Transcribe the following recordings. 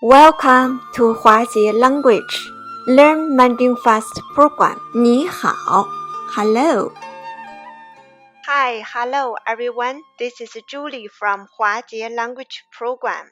Welcome to 华杰 Language Learn Mandarin Fast Program. 你好 Hello. Hi, hello everyone. This is Julie from 华杰 Language Program.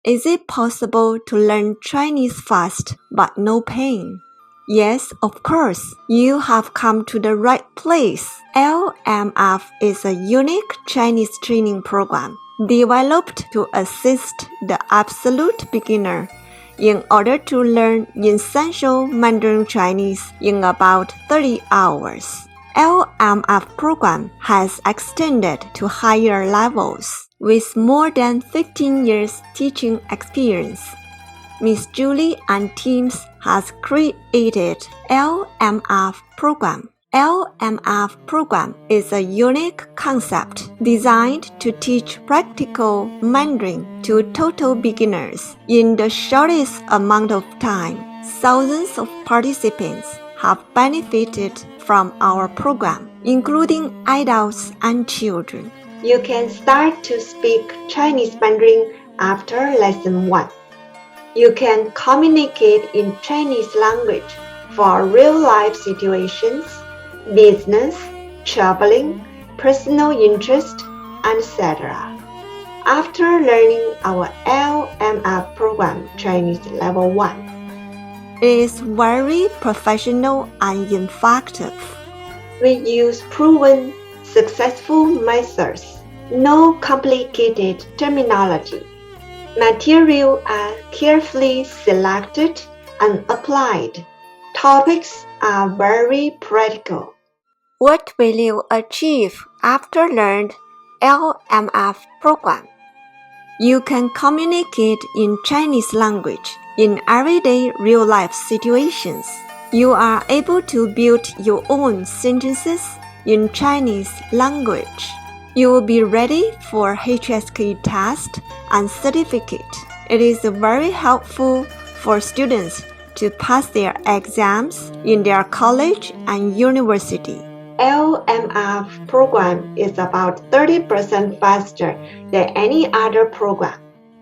Is it possible to learn Chinese fast but no pain? Yes, of course. You have come to the right place. LMF is a unique Chinese training program developed to assist the absolute beginner in order to learn essential Mandarin Chinese in about 30 hours. LMF program has extended to higher levels with more than 15 years teaching experience. Miss Julie and teams has created LMF program. LMF program is a unique concept designed to teach practical Mandarin to total beginners in the shortest amount of time. Thousands of participants have benefited from our program, including adults and children. You can start to speak Chinese Mandarin after lesson 1. You can communicate in Chinese language for real-life situations, business, traveling, personal interest, etc. After learning our LMF program Chinese Level 1, it is very professional and effective. we use proven, successful methods, no complicated terminology. Material are carefully selected and applied. Topics are very practical. What will you achieve after learning LMF program? You can communicate in Chinese language in everyday real-life situations. You are able to build your own sentences in Chinese language. You will be ready for HSK test and certificate. It is very helpful for students to pass their exams in their college and university. LMF program is about 30% faster than any other program.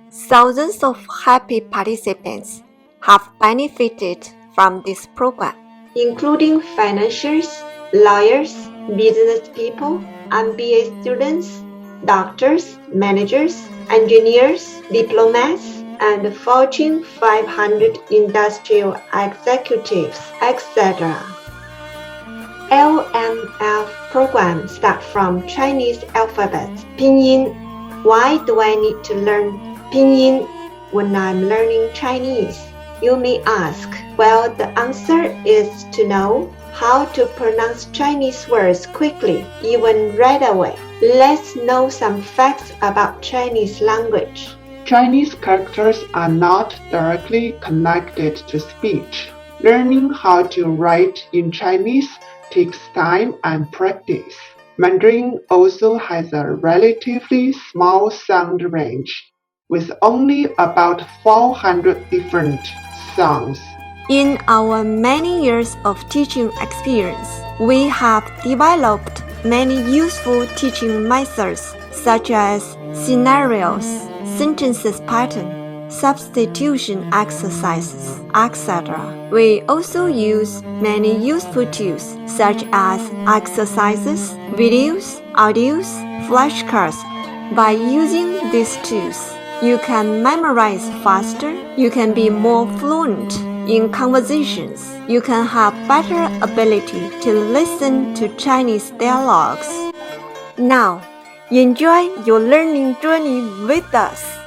Thousands of happy participants have benefited from this program, including financiers, lawyers, business people, MBA students, doctors, managers, engineers, diplomats, and Fortune 500 industrial executives, etc. LMF program start from Chinese alphabet, Pinyin. Why do I need to learn Pinyin when I'm learning Chinese? You may ask. Well, the answer is to know how to pronounce Chinese words quickly, even right away. Let's know some facts about Chinese language. Chinese characters are not directly connected to speech. Learning how to write in Chinese takes time and practice. Mandarin also has a relatively small sound range, with only about 400 different sounds. In our many years of teaching experience, we have developed many useful teaching methods such as scenarios, sentences pattern, substitution exercises, etc. We also use many useful tools such as exercises, videos, audios, flashcards. By using these tools, you can memorize faster, you can be more fluent in conversations, you can have better ability to listen to Chinese dialogues. Now, enjoy your learning journey with us.